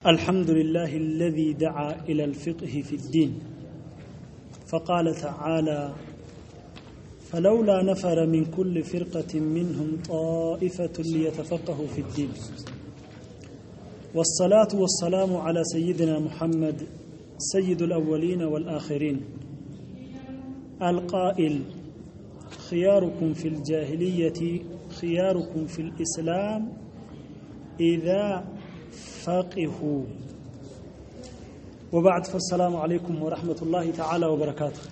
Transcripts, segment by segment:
الحمد لله الذي دعا إلى الفقه في الدين فقال تعالى فلولا نفر من كل فرقة منهم طائفة ليتفقهوا في الدين والصلاة والسلام على سيدنا محمد سيد الأولين والآخرين القائل خياركم في الجاهلية خياركم في الإسلام إذا فقهوا وبعد فالسلام عليكم ورحمة الله تعالى وبركاته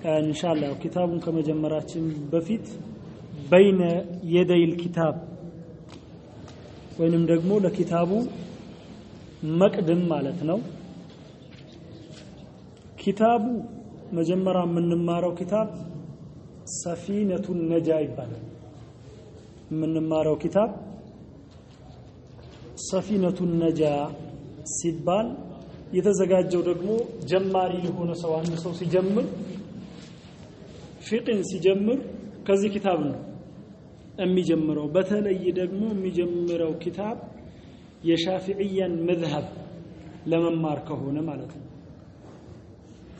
إن شاء الله كتاب كما جمرات بفيت بين يدي الكتاب وينم دقمو لكتابه مقدم مالتنا كتابه مجمرا من نمارو كتاب سفينة النجاة من نمارو كتاب سفينة النجاة ሲባል የተዘጋጀው ደግሞ ጀማሪ ለሆነ ሰው አንድ ሰው ሲጀምር ፍቅህን ሲጀምር ከዚህ ኪታብ ነው የሚጀምረው በተለይ ደግሞ የሚጀምረው ኪታብ የሻፊዒያን መዝሀብ ለመማር ከሆነ ማለት ነው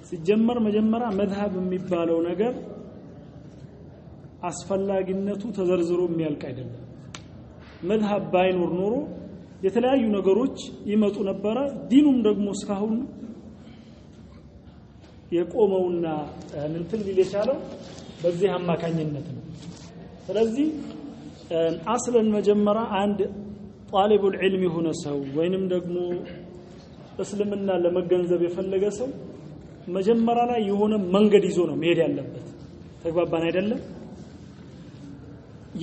ሲጀምር መጀመሪያ መዝሀብ የሚባለው ነገር አስፈላጊነቱ ተዘርዝሮ የሚያልቅ አይደለም መዝሀብ ባይኖር ኖሮ የተለያዩ ነገሮች ይመጡ ነበር ዲኑም ደግሞ እስካሁን የቆመውና እንትን ቢል የቻለው በዚህ አማካኝነት ነው ስለዚህ አስለን መጀመሪያ አንድ طالب العلم የሆነ ሰው ወይንም ደግሞ እስልምና ለመገንዘብ የፈለገ ሰው መጀመሪያ ላይ የሆነ መንገድ ይዞ ነው መሄድ ያለበት ተግባባን አይደለም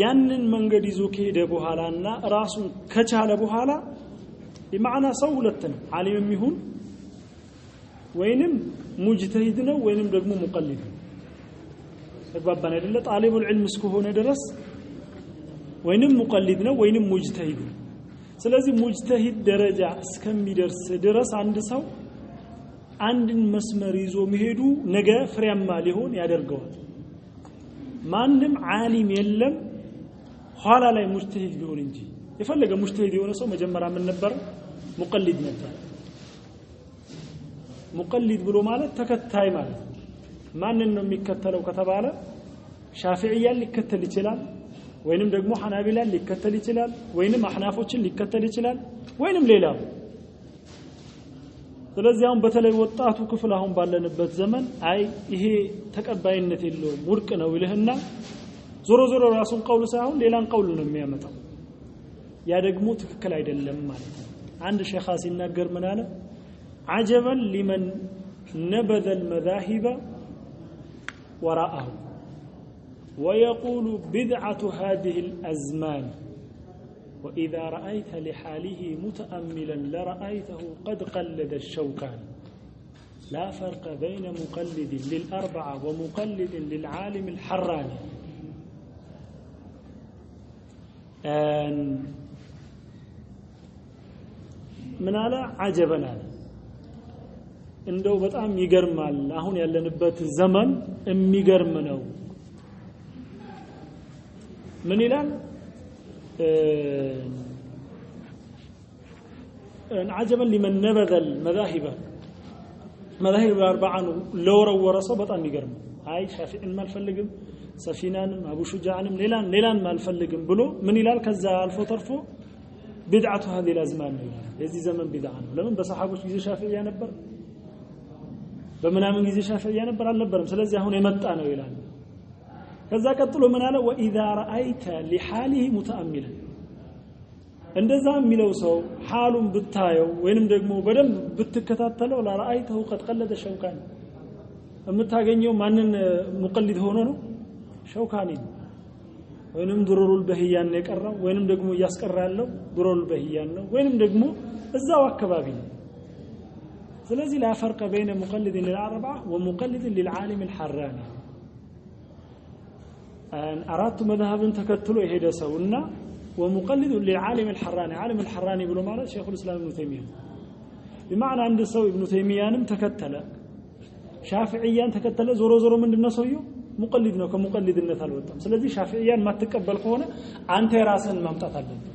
ያንን መንገድ ይዞ ከሄደ በኋላና ራሱን ከቻለ በኋላ በማዕና ሰው ሁለት ነው ዓሊም ይሁን ወይንም ሙጅተሂድ ነው ወይንም ደግሞ ሙቀሊድ ነው ተግባባን አይደለ طالب العلم እስከሆነ ድረስ ወይንም ሙቀሊድ ነው ወይንም ሙጅተሂድ ነው ስለዚህ ሙጅተሂድ ደረጃ እስከሚደርስ ድረስ አንድ ሰው አንድን መስመር ይዞ መሄዱ ነገ ፍሬያማ ሊሆን ያደርገዋል ማንንም ዓሊም የለም ኋላ ላይ ሙጅተሂድ ቢሆን እንጂ የፈለገ ሙጅተሂድ የሆነ ሰው መጀመሪያ ምን ነበር ሙቀሊድ ነበር ሙቀሊድ ብሎ ማለት ተከታይ ማለት ማንን ነው የሚከተለው ከተባለ ሻፊዒያን ሊከተል ይችላል ወይንም ደግሞ ሐናቢላን ሊከተል ይችላል ወይንም አህናፎችን ሊከተል ይችላል ወይንም ሌላው ስለዚህ አሁን በተለይ ወጣቱ ክፍል አሁን ባለንበት ዘመን አይ ይሄ ተቀባይነት የለውም ውድቅ ነው ይልህና ዞሮ ዞሮ ራሱን ቀውል ሳይሆን ሌላን ቀውል ነው የሚያመጣው ያ ደግሞ ትክክል አይደለም ማለት ነው አንድ ሼኻ ሲናገር ምን አለ عجبا لمن نبذ المذاهب وراءه ويقول بدعة هذه الأزمان وإذا رأيت لحاله متأملا لرأيته قد قلد الشوكان لا فرق بين مقلد للأربعة ومقلد للعالم الحراني من على عجبا እንደው በጣም ይገርማል አሁን ያለንበት ዘመን የሚገርም ነው ምን ይላል عجبا لمن نبذ المذاهب مذاهب الاربعه لو ورثوا በጣም ይገርም አይ ሻፊዒን ማልፈልግም ሰፊናንም አቡ ሹጃንም ሌላን ማልፈልግም ብሎ ምን ይላል ከዛ አልፎ ተርፎ بدعه هذه الازمان የዚህ ዘመን ቢድዓ ነው ለምን በሰሃቦች ጊዜ ሻፊዒያ ነበር በመናምን ጊዜ ሻፊዒያ ነበር አልነበረም ስለዚህ አሁን የመጣ ነው ይላል ከዛ ቀጥሎ ምን አለ واذا رايت لحاله متاملا እንደዛ የሚለው ሰው حالውን ብታየው ወይንም ደግሞ በደንብ ብትከታተለው ለራአይተው قد قلد الشوكان የምታገኘው ማንን ሙቀሊድ ሆኖ ነው ሸውካኒ ወይንም ድሩሩል በህያን ነው የቀረው ወይንም ደግሞ ያስቀራ ያለው ድሩሩል በህያን ነው ወይንም ደግሞ እዛው አካባቢ ነው ስለዚህ لا فرق بين مقلد للأربعة ومقلد للعالم الحراني أن أردت مذهبا تكتلو يهدى سونا ومقلد للعالم الحراني عالم الحراني بلو معنى شيخ الإسلام ابن تيمية بمعنى عند سو ابن تيمية تكتل شافعيا تكتل زورو من النسويو مقلد ነው ከሙቀሊድነት አልወጣም ስለዚህ ሻፊዒያን ማትቀበል ከሆነ አንተ ራስን ማምጣት አለብህ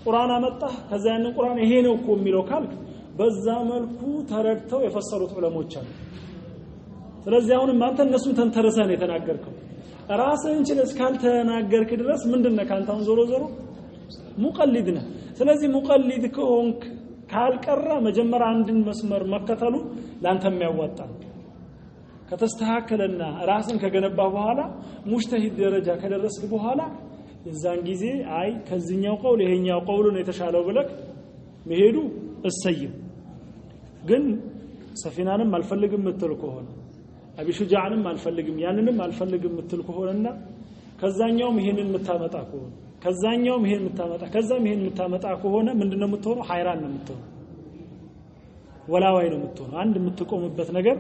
ቁርአን አመጣ ከዛ ያንን ቁርአን ይሄ ነው እኮ የሚለው ካልክ በዛ መልኩ ተረድተው የፈሰሩት ዑለሞች አሉ ስለዚህ አሁን አንተ እነሱን ተንተርሰህ ነው የተናገርከው ራስህን ችለህ ካልተናገርክ ድረስ ምንድነው ካንተውን ዞሮ ሙቀሊድ ነህ ስለዚህ ሙቀሊድ ከሆንክ ካልቀራ መጀመሪያ አንድን መስመር መከተሉ ላንተ የሚያዋጣ ከተስተካከለና ራስን ከገነባ በኋላ ሙጅተሂድ ደረጃ ከደረስክ በኋላ የዛን ጊዜ አይ ከዚህኛው ቀውል ይሄኛው ቀውል ነው የተሻለው ብለክ መሄዱ እሰይም ግን ሰፊናንም አልፈልግም ምትል ከሆነ አቢ ሹጃዕንም አልፈልግም ያንንም አልፈልግም ምትል ከሆነና ከዛኛውም ይሄንን መታመጣ ከሆነ ከዛኛውም ይሄን መታመጣ ከዛም ይሄን መታመጣ ከሆነ ምንድነው የምትሆነው ሐይራን ነው የምትሆነው ወላዋይ ነው የምትሆነው አንድ የምትቆምበት ነገር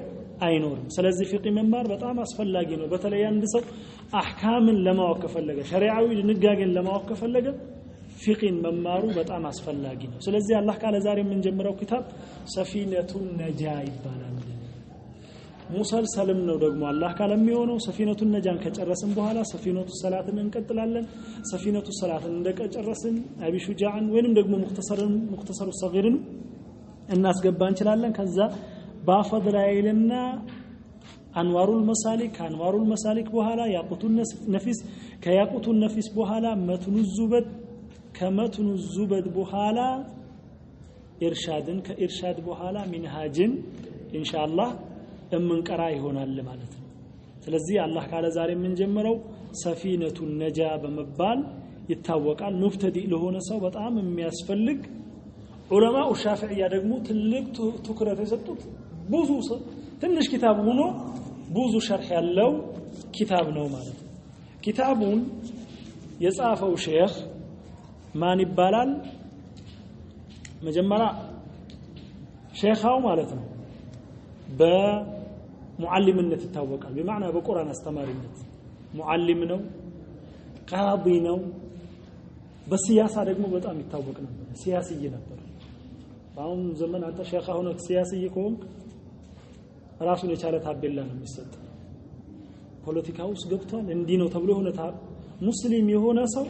አይኖርም ስለዚህ ፍቅህ መማር በጣም አስፈላጊ ነው በተለይ አንድ ሰው አህካምን ለማወቅ ፈለገ ሸሪዓዊ ድንጋጌን ለማወቅ ፈለገ ፍቅህን መማሩ በጣም አስፈላጊ ነው ስለዚህ አላህ ካለ ዛሬ ምን ጀምረው ኪታብ ሰፊነቱን ነጃ ይባላል ሙሰልሰልም ነው ደግሞ አላህ ካለ የሚሆነው ሰፊነቱን ነጃን ከጨረስን በኋላ ሰፊነቱ ሰላትን እንቀጥላለን ሰፊነቱ ሰላትን እንደጨረስን አቢ ሹጃዕን ወይንም ደግሞ ሙክተሰሩ ሰጊርን እናስገባ እንችላለን ከዛ ባፈድላይልና አንዋሩል መሳሊክ በኋላ ያቁቱን ነፊስ ከያቁቱን ነፊስ በኋላ መትኑ ዙበድ ከመትኑ ዙበድ በኋላ ኢርሻድን ከኢርሻድ በኋላ ሚንሃጅን ኢንሻአላህ እምንቀራ ይሆናል ማለት ነው ስለዚህ አላህ ካለ ዛሬ ምን ጀምረው ሰፊነቱን ነጃ በመባል ይታወቃል ሙብተዲ ለሆነ ሰው በጣም የሚያስፈልግ ዑለማው ሻፊዒያ ደግሞ ትልቅ ትኩረት የሰጡት ብዙ ትንሽ ኪታብ ሆኖ ብዙ ሸርህ ያለው ኪታብ ነው ማለት ነው ኪታቡን የጻፈው ሼክ ማን ይባላል መጀመሪያ ሼኻው ማለት ነው በሙዓሊምነት ይታወቃል በማዕና በቁርአን አስተማሪነት ሙዓሊም ነው ቃዲ ነው በሲያሳ ደግሞ በጣም ይታወቅ ነበር ሲያሲይ ነበር አሁን ዘመን አንተ ሼኻ ሆነ ሲያሲይ ከሆንክ ራሱን የቻለ ታቤላ ነው የሚሰጥ ፖለቲካ ውስጥ ገብቷል እንዲህ ነው ተብሎ ሆነ ሙስሊም የሆነ ሰው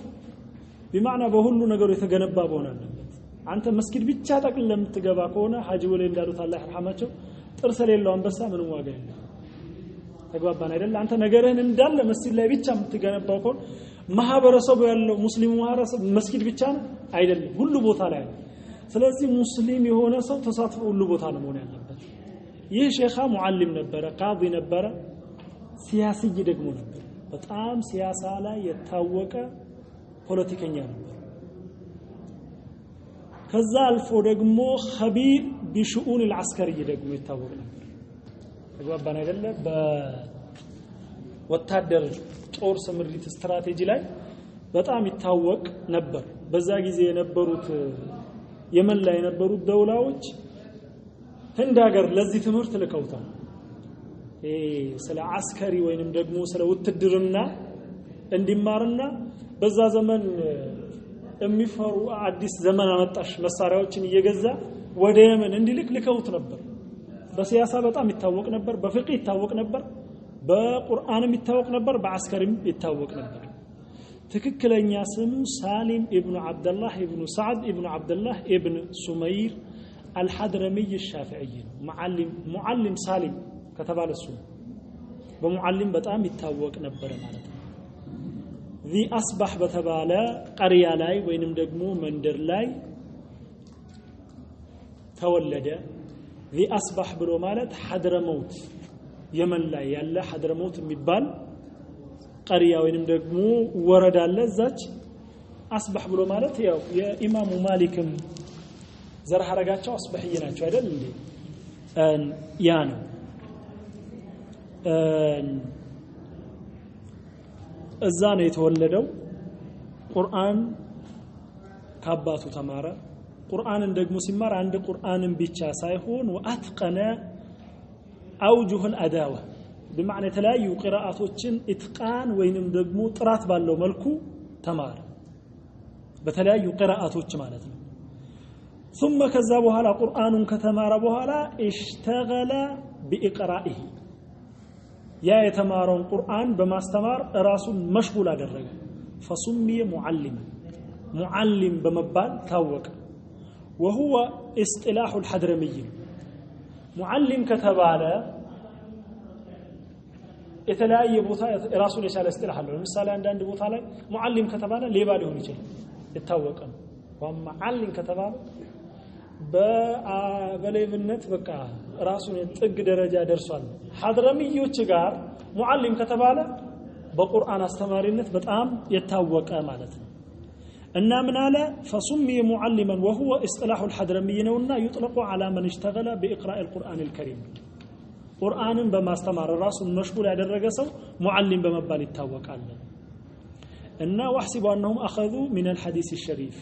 በማዕና በሁሉ ነገር የተገነባ በሆነ አለበት አንተ መስጊድ ብቻ ጠቅል ለምትገባ ከሆነ ሐጂ ወለ እንዳሉት አላህ ይርሐማቸው ጥርስ የሌለው አንበሳ ምንም ዋጋ የለም ተግባባን አይደል አንተ ነገርህን እንዳለ መስጊድ ላይ ብቻ የምትገነባው ከሆነ ማህበረሰቡ ያለው ሙስሊሙ ማህበረሰብ መስጊድ ብቻ ነው አይደለም ሁሉ ቦታ ላይ ነው ስለዚህ ሙስሊም የሆነ ሰው ተሳትፎ ሁሉ ቦታ ነው መሆን ያለበት ይህ ሼኻ ሙዓሊም ነበረ ቃዲ ነበረ ሲያሲይ ደግሞ ነበር በጣም ሲያሳ ላይ የታወቀ ፖለቲከኛ ነበር ከዛ አልፎ ደግሞ ኸቢር بشؤون العسكريه ደግሞ ይታወቅ ነበር ተግባባን አይደለ በወታደር ጦር ስምሪት ስትራቴጂ ላይ በጣም ይታወቅ ነበር በዛ ጊዜ የነበሩት የመን ላይ የነበሩት ደውላዎች ህንድ ሀገር ለዚህ ትምህርት ልከውታል ስለ አስከሪ ወይንም ደግሞ ስለ ውትድርና እንዲማርና በዛ ዘመን የሚፈሩ አዲስ ዘመን አመጣሽ መሳሪያዎችን እየገዛ ወደ የመን እንዲልክ ልከውት ነበር በሲያሳ በጣም ይታወቅ ነበር በፍቅህ ይታወቅ ነበር በቁርአንም ይታወቅ ነበር በአስከሪም ይታወቅ ነበር ትክክለኛ ስሙ ሳሊም ኢብኑ አብዱላህ ኢብኑ ሰዓድ ኢብኑ አብዱላህ ኢብኑ ሱመይር الحضرمي الشافعي معلم سالم ከተባለ እሱ በሙዓሊም በጣም ይታወቅ ነበር ማለት ነው ذي اصبح በተባለ ቀሪያ ላይ ወይንም ደግሞ መንደር ላይ ተወለደ ذي اصبح ብሎ ማለት ሐድረሞት የመን ላይ ያለ ሐድረሞት የሚባል ቀሪያ ወይንም ደግሞ ወረዳ አለ እዛች አስባህ ብሎ ማለት ያው የኢማሙ ማሊክም ዘር ሐረጋቸው አስባህይ ናቸው አይደል እንዴ ያ ነው እዛ ነው የተወለደው ቁርአን ከአባቱ ተማረ ቁርአንን ደግሞ ሲማር አንድ ቁርአንን ብቻ ሳይሆን ወአትቀነ አውጁህ الاداوه بمعنى የተለያዩ قراءاتዎችን ኢትቃን ወይንም ደግሞ ጥራት ባለው መልኩ ተማረ በተለያዩ قراءاتዎች ማለት ነው ثم ከዛ በኋላ ቁርአኑን ከተማረ በኋላ اشتغل باقرائه ያ የተማረውን ቁርአን በማስተማር ራሱን መሽጉል አደረገ فسمي معلما معلم بمبال تاوق وهو اصطلاح الحضرمي معلم كتباله የተለያየ ቦታ ራሱን የቻለ እስትላህ አለው ለምሳሌ አንድ ቦታ ላይ ሙዓሊም ከተባለ ሌባ ሊሆን ይችላል የታወቀ ነው ወሙዓሊም ከተባለ በሌብነት በቃ ራሱን ጥግ ደረጃ ደርሷል ሐድረሚዮች ጋር ሙዓሊም ከተባለ በቁርአን አስተማሪነት በጣም የታወቀ ማለት ነው እና ምን አለ فسمي معلما وهو اصطلاح الحضرمي ነውና يطلق على من اشتغل باقراء القرآن الكريم ቁርአንን በማስተማር ራሱን መሽጉል ያደረገ ሰው ሙዓሊም በመባል ይታወቃል እና ወህሲቡ انهم اخذوا من الحديث الشريف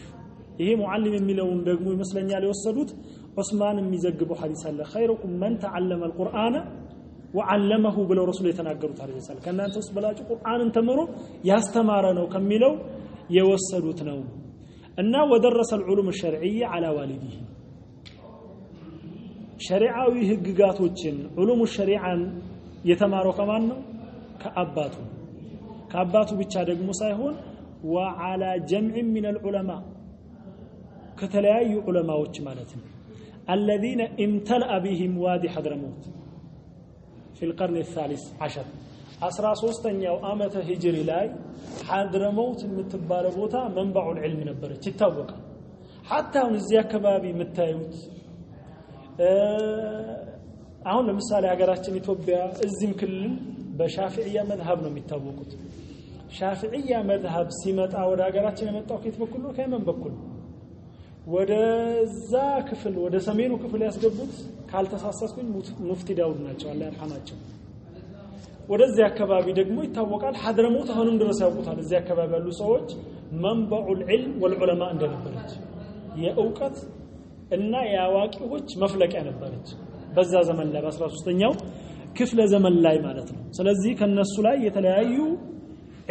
ይሄ ሙዓሊም የሚለውን ደግሞ ይመስለኛል የወሰዱት ዑስማን የሚዘግበው ሐዲስ አለ خيركم من تعلم القرآن وعلمه ብለው ረሱል የተናገሩት አለ ሰለ ከናንተ ውስጥ በላጭ ቁርአንን ተምሮ ያስተማረ ነው ከሚለው የወሰዱት ነው እና ወደረሰ العلوم الشرعيه على والده ሸሪዓዊ ህግጋቶችን ዑሉሙ ሸሪዓን የተማረው ከማን ነው ከአባቱ ብቻ ደግሞ ሳይሆን وعلى جمع من العلماء ከተለያዩ ዑለማዎች ማለት ነው الذين امتلأ بهم وادي حضرموت في القرن الثالث عشر 13ኛው ዓመተ ሂጅሪ ላይ حضرموت የምትባለው ቦታ መንበዑ العلم ነበረች ይታወቃል حتى እዚህ አካባቢ የምታዩት አሁን ለምሳሌ ሀገራችን ኢትዮጵያ እዚህም ክልል በሻፊዒያ መዝሐብ ነው የሚታወቁት ሻፊዒያ መዝሐብ ሲመጣ ወደ ሀገራችን የመጣው ከየት በኩል ነው ከየመን በኩል ወደዛ ክፍል ወደ ሰሜኑ ክፍል ያስገቡት ካልተሳሳስኩኝ ሙፍቲ ዳውድ ናቸው አላህ ይርሐማቸው ወደዚህ አካባቢ ደግሞ ይታወቃል ሐድረሞት አሁንም ድረስ ያውቁታል እዚህ አካባቢ ያሉ ሰዎች መንበዑል ዒልም ወልዑለማ እንደነበረች የእውቀት እና ያዋቂዎች መፍለቂያ ነበረች በዛ ዘመን ላይ በ13ኛው ክፍለ ዘመን ላይ ማለት ነው ስለዚህ ከነሱ ላይ የተለያዩ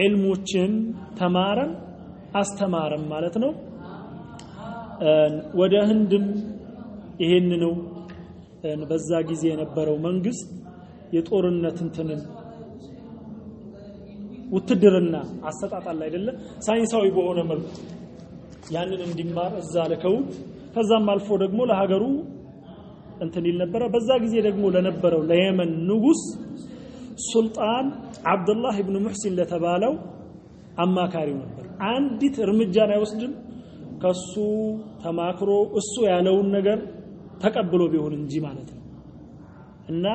ዒልሞችን ተማረን አስተማረን ማለት ነው ወደ ህንድም ይሄን ነው በዛ ጊዜ የነበረው መንግስት የጦርነት እንትንን ውትድርና አሰጣጣል አይደለ ሳይንሳዊ በሆነ መልኩ ያንን እንዲማር እዛ ለከውት ከዛም አልፎ ደግሞ ለሀገሩ እንትን ይል ነበር በዛ ጊዜ ደግሞ ለነበረው ለየመን ንጉስ ሱልጣን አብዱላህ ኢብኑ ሙህሲን ለተባለው አማካሪው ነበር አንዲት እርምጃን አይወስድም ከሱ ተማክሮ እሱ ያለውን ነገር ተቀብሎ ቢሆን እንጂ ማለት ነው እና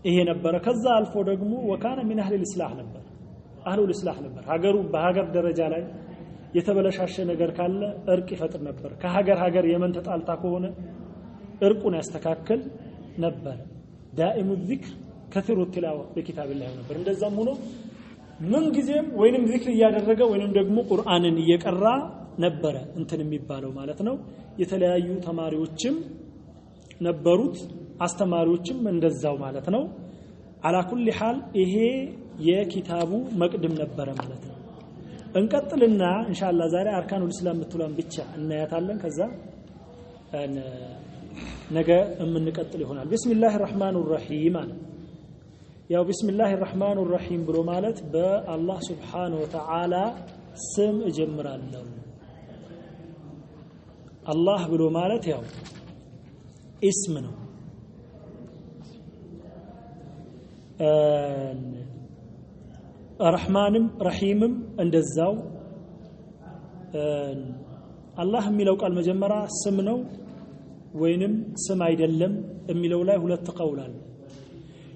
ይሄ ነበር ከዛ አልፎ ደግሞ ወካነ من اهل الاسلاح ነበር اهل الاسلاح ነበር ሀገሩ በሀገር ደረጃ ላይ የተበለሻሸ ነገር ካለ እርቅ ይፈጥር ነበር ከሀገር የመን ተጣልታ ከሆነ እርቁን ያስተካክል ነበር دائم الذكر كثير التلاوه بكتاب الله ነበር እንደዛም ሆኖ ምን ጊዜም ወይንም ዚክር ያደረገ ወይንም ደግሞ ቁርአንን እየቀራ ነበር እንትን የሚባለው ማለት ነው የተለያዩ ተማሪዎችም ነበሩት አስተማሪዎችም እንደዛው ማለት ነው على كل حال ይሄ የኪታቡ መቅድም ነበር ማለት ነው እንቀጥልና ኢንሻአላህ ዛሬ አርካኑል እስላም ምትሉን ብቻ እናያታለን ከዛ ነገ የምንቀጥል ይሆናል ቢስሚላሂር ረህማኑር ረሂም አለ ያው ቢስሚላሂር ረህማኑር ረሂም ብሎ ማለት በአላህ Subhanahu Wa Ta'ala ስም እጀምራለሁ አላህ ብሎ ማለት ያው اسم ነው ረህማንም ረሂምም እንደዛው አላህ የሚለው ቃል መጀመሪያ ስም ነው ወይንም ስም አይደለም የሚለው ላይ ሁለት ቀውል አለ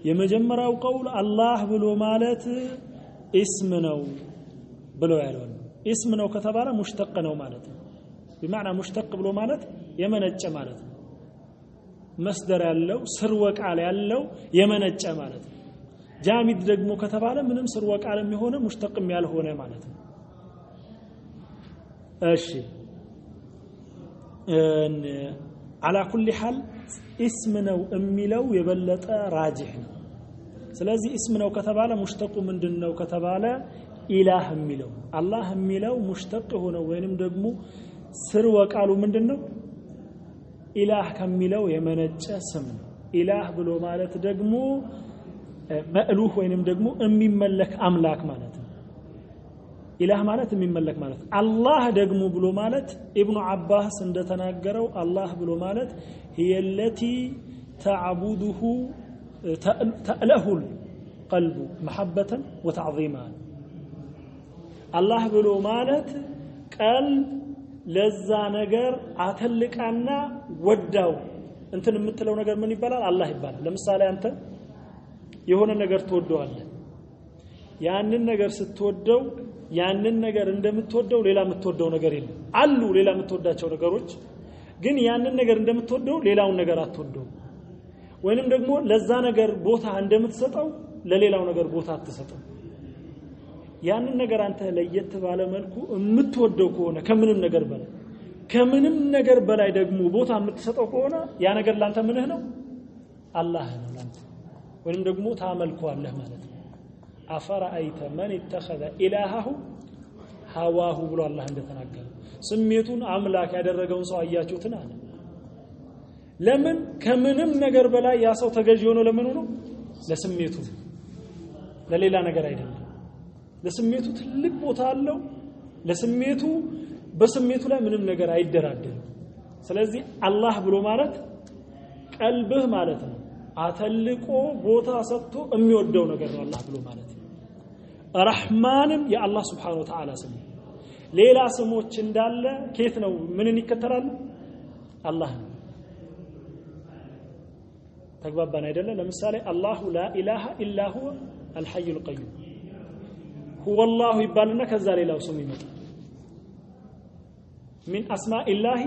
የመጀመሪያው ቀውል አላህ ብሎ ማለት اسم ነው ብሎ ያለው اسم ነው ከተባለ ሙሽተቅ ነው ማለት ነው بمعنى ሙሽተቅ ብሎ ማለት የመነጨ ማለት ነው መስደር ያለው ስርወ ቃል ያለው የመነጨ ማለት ነው ጃሚድ ደግሞ ከተባለ ምንም ስርወ ቃል የሚሆነ ሙሽተቅም ያልሆነ ማለት ነው እሺ على كل حال اسم ነው የሚለው የበለጠ ራጂህ ነው ስለዚህ اسم ነው ከተባለ ሙሽተቁ ምንድነው ከተባለ ኢላህ የሚለው አላህ የሚለው ሙሽተቅ ሆነ ወይንም ደግሞ ስርወ ቃሉ ምንድነው ኢላህ ከሚለው የመነጨ ስም ነው ኢላህ ብሎ ማለት ደግሞ መእሉህ ወይንም ደግሞ የሚመለክ አምላክ ማለት ነው ኢላህ ማለት የሚመለክ ማለት አላህ ደግሞ ብሎ ማለት ኢብኑ አባስ እንደተናገረው አላህ ብሎ ማለት هي التي تعبده تأله القلب محبة وتعظيما الله ብሎ ማለት ቀልብ ለዛ ነገር አተልቃና ወዳው እንትን የምትለው ነገር ምን ይባላል አላህ ይባላል ለምሳሌ አንተ የሆነ ነገር ትወደዋለህ ያንን ነገር ስትወደው ያንን ነገር እንደምትወደው ሌላ የምትወደው ነገር የለም አሉ ሌላ የምትወዳቸው ነገሮች ግን ያንን ነገር እንደምትወደው ሌላውን ነገር አትወደው ወይንም ደግሞ ለዛ ነገር ቦታ እንደምትሰጠው ለሌላው ነገር ቦታ አትሰጠው ያንን ነገር አንተ ለየት ባለ መልኩ የምትወደው ከሆነ ከምንም ነገር በላይ ደግሞ ቦታ የምትሰጠው ከሆነ ያ ነገር ላንተ ምንህ ነው አላህ ነው ላንተ ወይንም ደግሞ ታመልከዋለህ ማለት ነው አፈራአይተ መን اتخذ ኢላሃሁ ሀዋሁ ብሎ አላህ እንደተናገረ ስሜቱን አምላክ ያደረገውን ሰው አያችሁትን አለ ለምን ከምንም ነገር በላይ ያ ሰው ተገዥ ሆኖ ለምን ነው ለስሜቱ ለሌላ ነገር አይደለም ለስሜቱ ትልቅ ቦታ አለው ለስሜቱ በስሜቱ ላይ ምንም ነገር አይደራደርም ስለዚህ አላህ ብሎ ማለት ቀልብህ ማለት ነው አተልቆ ቦታ ሰጥቶ የሚወደው ነገር ነው አላህ ብሎ ማለት ረህማንም የአላህ Subhanahu Wa Ta'ala ስም ሌላ ስሞች እንዳለ ከየት ነው ምንን ይከተላሉ አላህ ተግባባን አይደለ ለምሳሌ አላሁ ላ ኢላሃ ኢላ ሁወ አልሐዩል ቀዩም هو الله ይባልና ከዛ ሌላው ስም ይመጣል من اسماء الله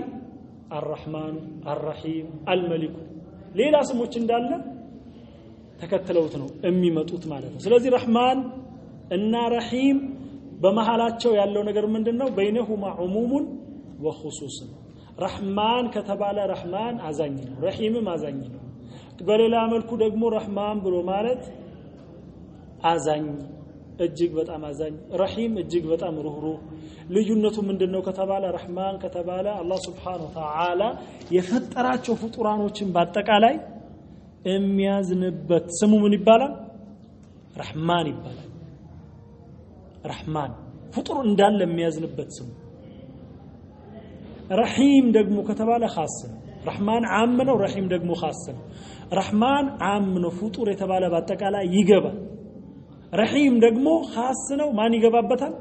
الرحمن الرحيم الملك ሌላ ስሞች እንዳለ ተከተለውት ነው የሚመጡት ማለት ነው ስለዚህ ረህማን እና ረሂም በመሐላቸው ያለው ነገር ምንድነው በይነሁማ ዑሙሙን ወኹሱስ ረህማን ከተባለ ረህማን አዛኝ ነው ረሂምም አዛኝ ነው በሌላ መልኩ ደግሞ ረህማን ብሎ ማለት አዛኝ እጅግ በጣም አዛኝ ረሂም እጅግ በጣም ሩህሩህ ልዩነቱ ምንድነው ከተባለ ረህማን ከተባለ አላህ Subhanahu Wa Ta'ala የፈጠራቸው ፍጡራኖችን በአጠቃላይ የሚያዝንበት ስሙ ምን ይባላል ረህማን ይባላል ረህማን ፍጡር እንዳለ የሚያዝንበት ስሙ ረሂም ደግሞ ከተባለ ኻስ ነው ረህማን ዓም ነው ረሂም ደግሞ ኻስ ነው ረህማን ዓም ነው ፍጡር የተባለ በአጠቃላይ ይገባል ረሂም ደግሞ ኻስ ነው ማን ይገባበታል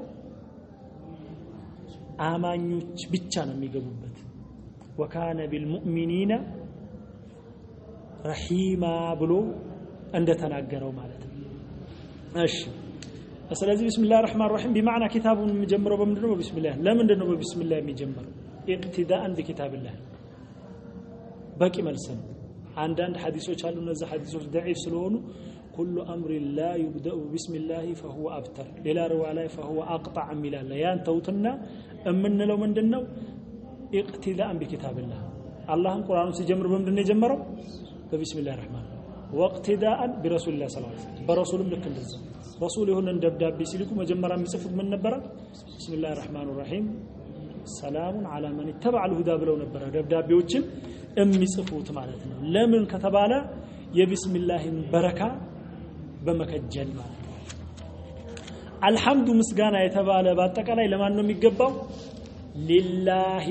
አማኞች ብቻ ነው የሚገቡበት ወካነ ቢልሙእሚኒና ረሂማ ብሎ እንደተናገረው ማለት ነው እሺ ስለዚህ ቢስሚላህ الرحمن الرحيم بمعنى كتابون የሚጀምረው በምንድነው በቢስሚላህ ለምንድነው በቢስሚላህ የሚጀምረው ኢቅቲዳአን በኪታብላህ በቂ መልስ ነው አንዳንድ ሐዲሶች አሉ እነዚህ ሐዲሶች ضعيف ስለሆኑ كل امر لا يبدا بسم الله فهو ابتر ሌላ روايه فهو اقطع ሚላል ያን ተውትና እምንለው ምንድነው ኢቅቲዳአን በኪታብላህ አላህን ቁርአኑን ሲጀምር በምንድነው የጀመረው በቢስሚላህ الرحمن واقتداء برسول الله صلى الله عليه وسلم برسولም ልክ እንደዚህ رسول يهون دبدابي سيلكو مجمرا ميصفوت من نبره بسم الله الرحمن الرحيم سلام على من اتبع الهدى بلو نبره دبدابيዎችን የሚጽፉት ማለት ነው ለምን ከተባለ የቢስሚላህን በረካ በመከጀል ማለት ነው الحمد ምስጋና የተባለ በአጠቃላይ ለማን ነው የሚገባው ሊላሂ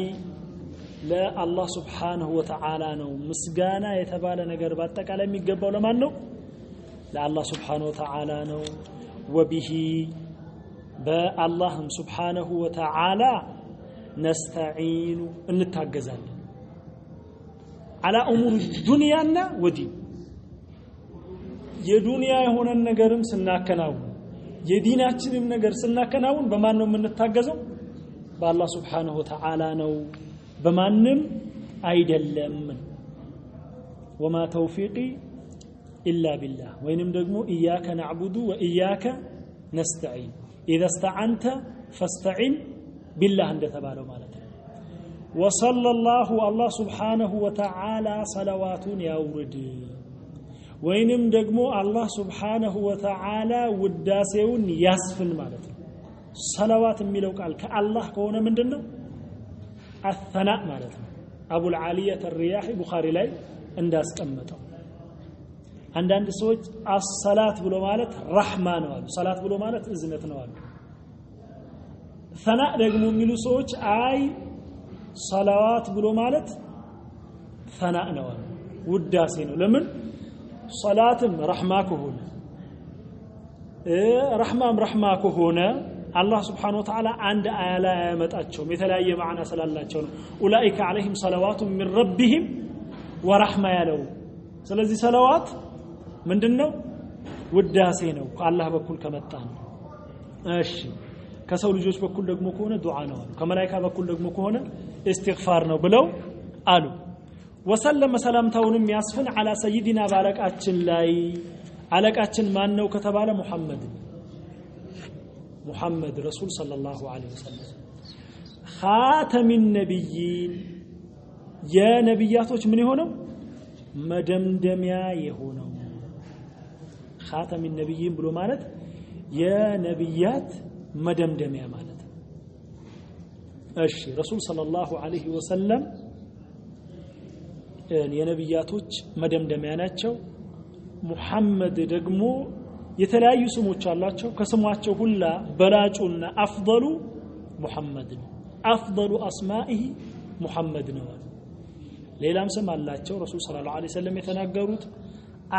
ለአላህ Subhanahu Wa Ta'ala ነው ምስጋና የተባለ ነገር በአጠቃላይ የሚገባው ለማን ነው ለአላህ Subhanahu Wa Ta'ala ነው وبه بالله سبحانه وتعالى نستعين እንታገዛለን على امور الدنيا ودين የዱንያ የሆነ ነገርም ስናከናውን የዲናችንም ነገር ስናከናውን በማን ነው የምንታገዘው በአላህ Subhanahu Wa Ta'ala ነው በማንም አይደለም وما توفيقي إلا بالله وإنم دقمو إياك نعبد وإياك نستعين إذا استعنت فاستعن بالله عند تبالو مالته وصلى الله سبحانه وتعالى صلوات يورد وإنم دقمو الله سبحانه وتعالى وداسيون يسفن مالته صلوات ميلو قال كالله كونه من دنو الثناء مالته أبو العالية الرياحي بخاري لاي انداس قمتو አንዳንድ ሰዎች አሰላት ብሎ ማለት ረህማ ነው አሉ ሰላት ብሎ ማለት እዝነት ነው አሉ ثناء ደግሞ የሚሉ ሰዎች አይ ሰላዋት ብሎ ማለት ثناء ነው ውዳሴ ነው ለምን ሶላትም ረህማ ከሆነ ረህማ ከሆነ አላህ Subhanahu Wa Ta'ala አንድ አያ ላይ ያመጣቸው የተለያየ ማዕና ስላላቸው ነው ኡላኢከ አለይሂም ሰላዋቱ ሚን ረቢሂም ወረህማ ያለው ስለዚህ ሰላዋት ምንድነው ውዳሴ ነው ከአላህ በኩል ከመጣ ነው እሺ ከሰው ልጆች በኩል ደግሞ ከሆነ ዱዓ ነው ከመላእክታ በኩል ደግሞ ከሆነ ኢስቲግፋር ነው ብለው አሉ ወሰለም ሰላምታውንም ያስፈን አላ ሰይዲና ባለቃችን ላይ አለቃችን ማን ነው ከተባለ ሙሐመድ ረሱል ሰለላሁ ዐለይሂ ወሰለም ኻተም النبيين የነብያቶች ምን የሆነው መደምደሚያ የሆነው ኻተም النبيين ብሎ ማለት የነብያት መደምደሚያ ማለት እሺ ረሱል ሰለላሁ ዐለይሂ ወሰለም የነብያቶች መደምደሚያ ናቸው ሙሐመድ ደግሞ የተለያዩ ስሞች አላቸው ከስማቸው ሁላ በላጩና አፍضሉ ሙሐመድ ነው አፍضሉ አስማኢሂ ሙሐመድ ነው ሌላም ስም አላቸው ረሱል ሰለላሁ ዐለይሂ ወሰለም የተናገሩት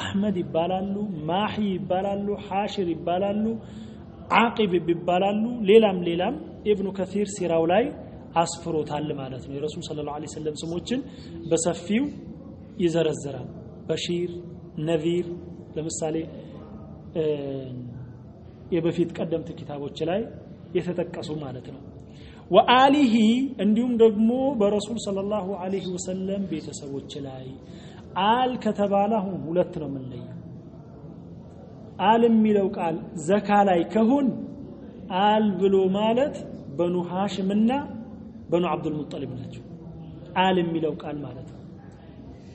አህመድ ይባላሉ ማሂ ይባላሉ ሐሽር ይባላሉ ዓቂብ ይባላሉ ሌላም ኢብኑ ከሲር ሲራው ላይ አስፍሮታል ማለት ነው የረሱል ሰለላሁ ዐለይሂ ወሰለም ስሞችን በሰፊው ይዘረዝራል በሺር ነዚር ለምሳሌ የበፊት ቀደምት ኪታቦች ላይ የተጠቀሱ ማለት ነው ወአሊሂ እንዲሁም ደግሞ በረሱል ሰለላሁ ዐለይሂ ወሰለም ቤተሰቦች ላይ አል ከተባለው ሁለት ነው የምንለየው አል የሚለው ቃል ዘካ ላይ ከሆነ አል ብሎ ማለት በኑ ሃሽምና በኑ አብዱል ሙጠሊብ ናቸው አል የሚለው ቃል ማለት ነው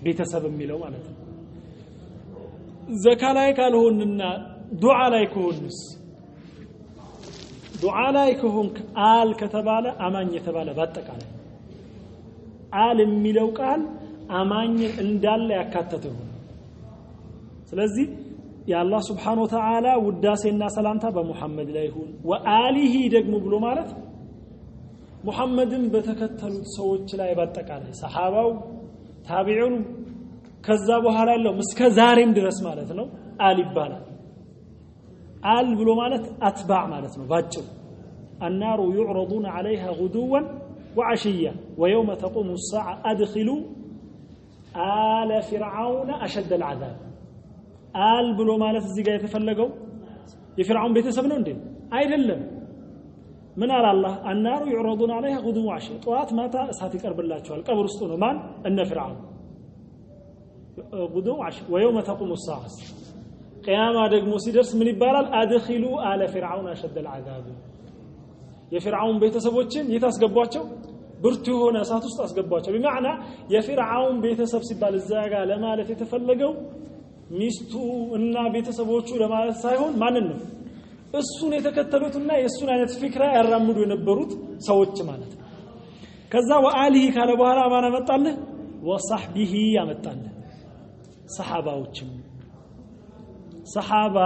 ቤተሰብ የሚለው ማለት ነው ዘካ ላይ ካልሆንና ዱዓ ላይ ከሆንስ ዱዓ ላይ ከሆንክ አል ከተባለ አማኝ የተባለ በአጠቃላይ አል የሚለው ቃል አማኝ እንዳለ ያካተተው ስለዚህ የአላህ Subhanahu Wa Ta'ala ውዳሴና ሰላምታ በሙሐመድ ላይ ይሁን ወአሊሂ ደግሞ ብሎ ማለት ሙሐመድን በተከተሉት ሰዎች ላይ በአጠቃላይ ሰሃባው ታቢዑን ከዛ በኋላ ያለው እስከ ዛሬም ድረስ ማለት ነው አል ይባላል አል ብሎ ማለት አትባዕ ማለት ነው ባጭሩ النار يعرضون عليها غدوا وعشيا ويوم تقوم الساعة أدخلوا آل فرعون أشد العذاب آل ብሎ ማለት እዚህ ጋር የተፈለገው የፍርዓውን ቤተሰብ ነው እንዴ አይደለም ምን አለ አላህ النار يعرضون عليها غدوا وعشيا ጧት ማታ እሳት ይቀርብላቸዋል ቀብር ውስጥ ነው ማን እነ ፍርዓውን غدوا وعشيا ويوم تقوم الساعة قيامة ደግሞ ሲደርስ ምን ይባላል أدخلوا آل فرعون أشد العذاب የፍርዓውን ቤተሰቦችን የታስገቧቸው ብርቱ የሆነ እሳት ውስጥ አስገቧቸው በማዕና የፍርዓውን ቤተሰብ ሲባል እዛ ጋር ለማለት የተፈለገው ሚስቱ እና ቤተሰቦቹ ለማለት ሳይሆን ማንን ነው እሱን የተከተሉትና የሱን አይነት ፍክራ ያራምዱ የነበሩት ሰዎች ማለት ነው ከዛ ወአሊሂ ካለ በኋላ ማን አመጣልህ ወصحبه ያመጣልህ ሰሃባዎችም ሰሃባ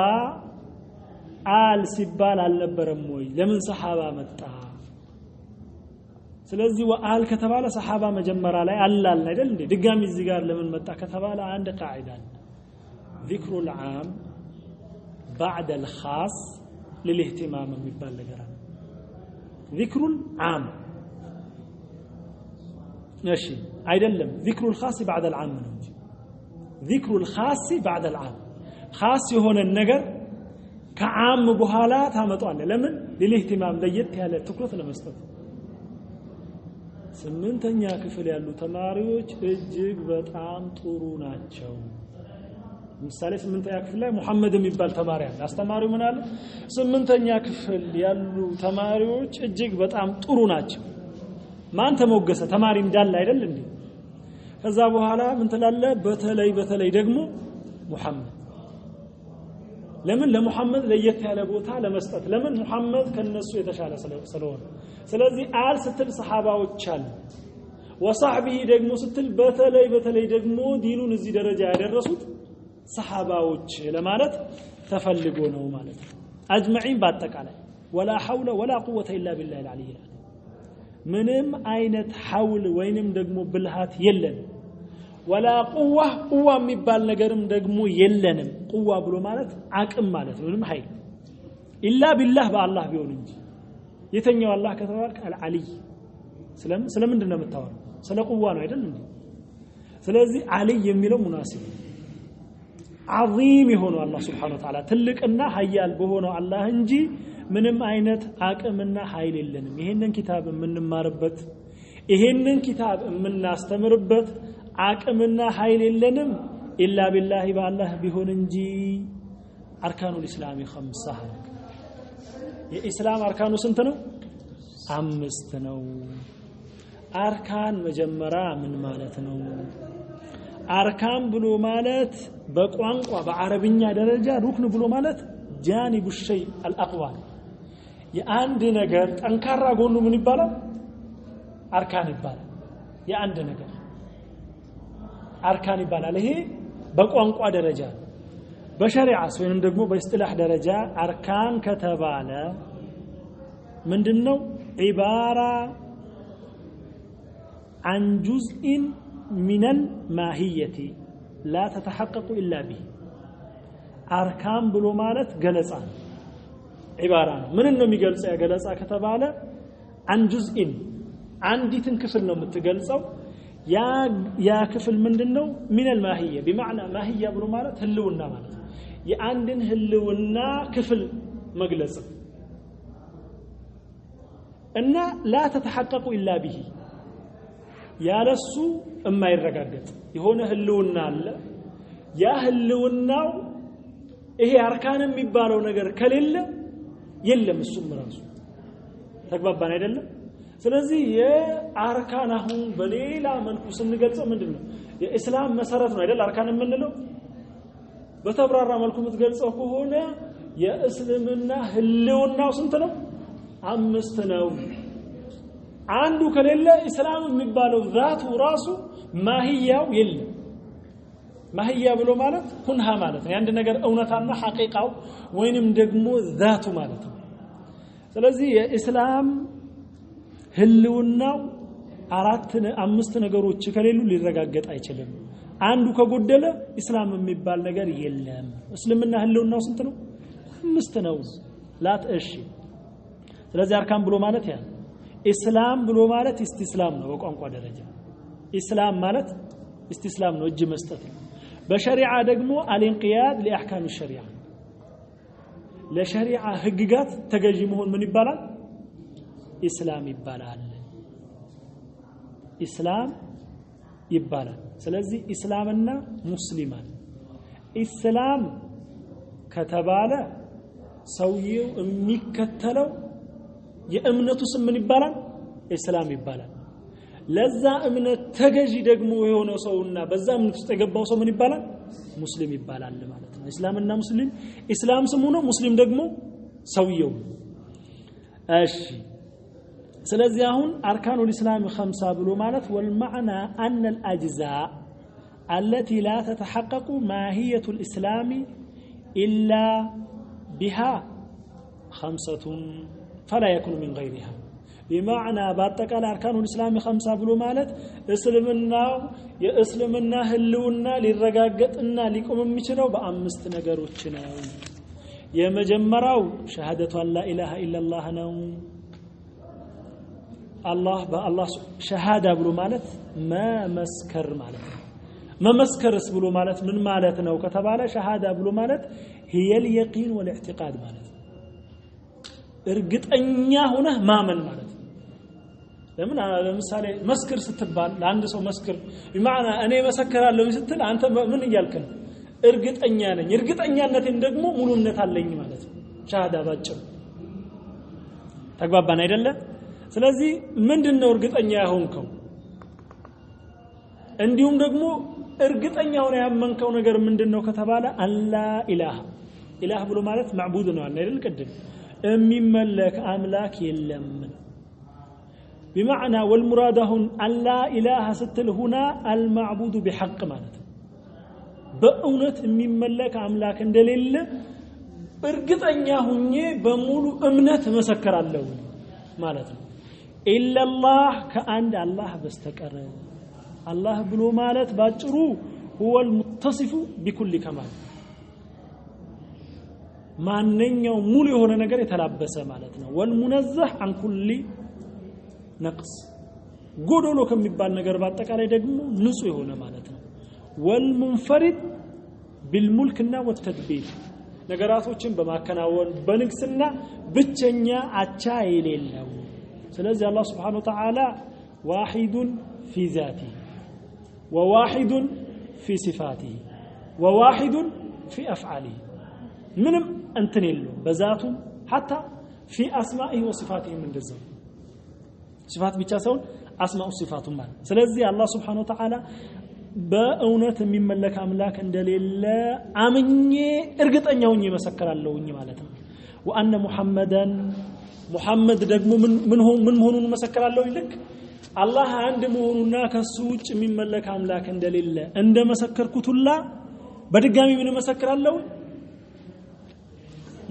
አል ሲባል አልነበረም ወይ ለምን ሰሃባ መጣ ስለዚህ ወአል ከተባለ ሰሃባ መጀመሪያ ላይ አላል አይደል እንዴ ድጋሚ እዚህ ጋር ለምን መጣ ከተባለ አንድ ቃዒዳ ذكر العام بعد الخاص للاهتمام የሚባል ነገር አለ ذكر العام ماشي አይደለም ذكر الخاص بعد العام ነው እንጂ ذكر الخاص بعد العام خاص የሆነ ነገር ከዓም በኋላ ታመጣለ ለምን ለልህቲማም ለየት ያለ ትኩረት ለመስጠት ስምንተኛ ክፍል ያሉ ተማሪዎች እጅግ በጣም ጥሩ ናቸው ምሳሌ ስምንተኛ ክፍል ላይ መሐመድ የሚባል ተማሪ አለ አስተማሪው ምን አለ ስምንተኛ ክፍል ያሉ ተማሪዎች እጅግ በጣም ጥሩ ናቸው ማን ተሞገሰ ተማሪ እንዳለ አይደል እንዴ ከዛ በኋላ ምን ተላለ በተለይ ደግሞ መሐመድ ለምን ለሙሐመድ ለየት ያለ ቦታ ለመስጠት ለምን ሙሐመድ ከነሱ የተሻለ ስለሆነ ስለዚህ አል ስትል ሰሃባዎች አሉ ወصحبه ደግሞ ስትል በተለይ ደግሞ ዲኑን እዚህ ደረጃ ያደረሱት ሰሃባዎች ለማለት ተፈልጎ ነው ማለት ነው አጅመዒን በአጠቃላይ ولا حول ولا قوة إلا بالله العلي العظيم ምንም አይነት ሐውል ወይንም ደግሞ ብልሃት የለንም ولا قوة የሚባል ነገርም ደግሞ የለንም قوة ብሎ ማለት አቅም ማለት ነው ምንም ኃይል ኢላ ቢላህ በአላህ ቢሆን እንጂ የተኛው አላህ ከተባልክ አልዓሊ ስለምንድን ነው የምታወራው ስለ ቁዋ ነው አይደል እንዴ ስለዚህ አሊ የሚለው ሙናሲብ عظيم የሆነው አላህ Subhanahu Wa Ta'ala ትልቅና ኃያል በሆነው አላህ እንጂ ምንም አይነት አቅምና ኃይል የለንም ይሄንን ኪታብ የምንማርበት ይሄንን ኪታብ የምናስተምርበት አቅምና ኃይል የለንም ኢላ ቢላህ በአላህ ቢሆን እንጂ አርካኑል ኢስላሚ 5 የኢስላም አርካኑ ስንት ነው 5 ነው አርካን መጀመሪያ ምን ማለት ነው አርካን ብሎ ማለት በቋንቋ በአረብኛ ደረጃ ሩክን ብሎ ማለት ጃኒቡ ሸይ አልአቅዋ የአንድ ነገር ጠንካራ ጎኑ ምን ይባላል አርካን ይባላል የአንድ ነገር አርካን ይባላል ይሄ በቋንቋ ደረጃ በሸሪዓ ወይንም ደግሞ በእስጥላህ ደረጃ አርካን ከተባለ ምንድነው عبارة عن جزء من الماهية لا تتحقق إلا به أركان بلو مالت جلسة عبارة من النوم جلسة جلسة كتبالة عن جزء عندي تنكفل نوم تجلسة يا كفل من النوم من الماهية بمعنى ماهية بلو مالت هلونا مالت يعندن هلونا كفل مجلسة أن لا تتحقق إلا به يا لسو أما يرقاقت يهون هلونا الله يا هلونا إيه أركان مبالو نقر كليل يلم السم راسو تقبابان يدل سلازي يا أركانهم بليلا منكوس النقلسة من دلنا يا إسلام مسارتنا يدل أركان من له بتبرر عملكم تقلسة هنا يا إسلامنا هلونا وسنتنا አምስተናው አንዱ ከሌለ እስላም የሚባለው ذات ራሱ ማህያው የለም ማህያ ብሎ ማለት ኩንሃ ማለት ነው አንድ ነገር እውነታና ሐቂቃው ወይንም ደግሞ ذاቱ ማለት ነው ስለዚህ የእስላም ህልውናው አምስት ነገሮች ከሌሉ ሊረጋገጥ አይችልም አንዱ ከጎደለ እስላም የሚባል ነገር የለም እስልምና ህልውናው ስንት ነው አምስት ነው ላት እሺ ስለዚህ አርካን ብሎ ማለት ያ እስላም ብሎ ማለት ኢስቲስላም ነው በቋንቋ ደረጃ እስላም ማለት ኢስቲስላም ነው እጅ መስጠት በሸሪዓ ደግሞ አልንቂያድ ለአህካም الشريعه ለሸሪዓ ህግጋት ተገዢ መሆን ምን ይባላል እስላም ይባላል እስላም ይባላል ስለዚህ እስላምና ሙስሊማን እስላም ከተባለ ሰውየው የሚከተለው የእምነቱ ስም ምን ይባላል እስላም ይባላል ለዛ እምነት ተገዢ ደግሞ የሆነው ሰውና በዛ እምነት ውስጥ የገባው ሰው ምን ይባላል ሙስሊም ይባላል ማለት ነው እስላምና ሙስሊም እስላም ስሙ ነው ሙስሊም ደግሞ ሰውየው እሺ ስለዚህ አሁን አርካኑል ኢስላም 5 ብሎ ማለት والمعنى ان الاجزاء التي لا تتحقق ماهيه الاسلام الا بها 5 فلا يكون من غيرها بمعنى باتقال أركان الإسلام 5 بلو مالت اسلمنا هلونا للرقاقتنا لكم ميشنو بأمست نقروش ناو يمجمراو شهادة أن لا إله إلا الله ناو الله شهادة بلو مالت ما مسكر مالت ما مسكر بلو مالت من مالتنا وكتبالا شهادة بلو مالت هي اليقين والاعتقاد مالت እርግጠኛ ሆነህ ማመን ማለት ነው ለምሳሌ መስክር ስትባል ለአንድ ሰው መስክር በማዕና እኔ መሰከራለሁ ስትል አንተ ምን እያልክ ነው እርግጠኛ ነኝ እርግጠኛነቴን ደግሞ ሙሉ እምነት አለኝ ማለት ነው ሻሃዳ ባጭሩ ተግባባን አይደለ ስለዚህ ምንድነው እርግጠኛ ያሆንከው እንዲሁም ደግሞ እርግጠኛ ሆነ ያመንከው ነገር ምንድነው ከተባለ አላ ኢላህ ብሎ ማለት ማዕቡድ ነው አይደል ቀደም የሚመለክ አምላክ የለም بمعنى والمراد هنا أن لا إله ستل هنا المعبود بحق معناته بأونت የሚመለክ አምላክ እንደሌለ እርግጠኛ ሁኜ በሙሉ እምነት መሰከራለሁ ማለት ነው ኢላላህ ከአንድ አላህ በስተቀር አላህ ብሎ ማለት ባጭሩ هو المتصف بكل كمال ማንኛው ሙሉ የሆነ ነገር የተላበሰ ማለት ነው والمنزه عن كل نقص ጎዶሎ ከሚባል ነገር በአጠቃላይ ደግሞ ንጹህ የሆነ ማለት ነው والمنفرد بالملكና والتدبير ነገራቶችን በማከናወን በንግስና ብቸኛ አቻ የሌለው ስለዚህ አላህ Subhanahu Wa Ta'ala واحد في ذاته وواحد في صفاته وواحد في أفعاله منم أنتنيلو بذاته حتى في أسمائه وصفاته من جزء صفات بيتشاسون أسماء وصفات ما سلزي الله سبحانه وتعالى بأونة من ملك أملاك عند الله أمني إرجت أن يوني مسكر الله وني مالته وأن محمد دقمو من هون مسكر الله لك الله عند مهوننا كسوچ የሚመለክ አምላክ እንደሌለ እንደመሰከርኩትላ በድጋሚ ምን መሰክራለሁ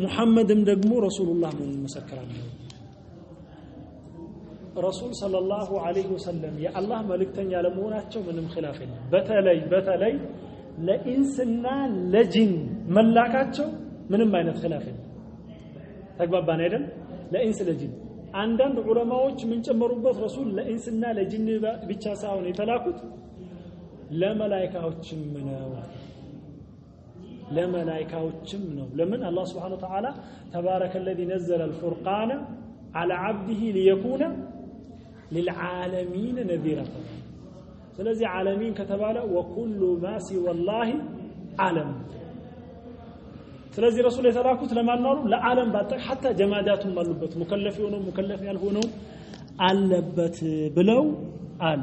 ሙሐመድም ደግሞ ረሱልላህ ምን መሰክራለሁ ረሱል ሰለላሁ ዐለይሂ ወሰለም የአላህ መልእክተኛ ለመሆናቸው ምንም ኺላፍ የለም በተለይ ለኢንስና ለጂን መላካቸው ምንም አይነት ኺላፍ የለም ተግባባን አይደል ለኢንስ ለጂን አንዳንድ ዑለማዎች ምን ጨመሩበት ረሱል ለኢንስና ለጂን ብቻ ሳይሆን የተላኩት ለመላእክቶችም ነው ለምን አላህ Subhanahu Wa Ta'ala تبارك الذي نزل الفرقان على عبده ليكون للعالمين نذيرا ስለዚህ ዓለሚን ከተባለ وكل ما سوى الله عالم ስለዚህ ረሱል የተላኩት ለማን ነው ለዓለም ባጠቅ حتى ጀማዳቱም አሉበት ሙከለፍ የሆነው ሙከለፍ ያልሆነው አለበት ብለው አሉ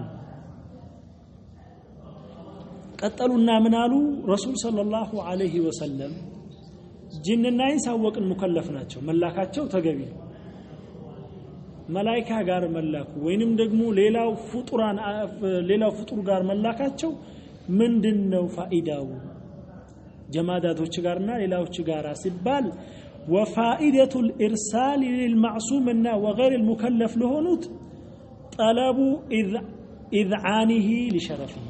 ቀጠሉና ምን አሉ ረሱል ሰለላሁ ዐለይሂ ወሰለም ጂንና ኢንሳወቅን ሙከለፍ ናቸው መላካቸው ተገቢ ነው መላእክታ ጋር መላኩ ወይንም ደግሞ ሌላው ፍጡር ጋር መላካቸው ምንድነው ፋኢዳው جمادات وشجارنا إلى وشجار سبال وفائدة الإرسال للمعصوم وغير المكلف له نوت طلب إذعانه لشرفه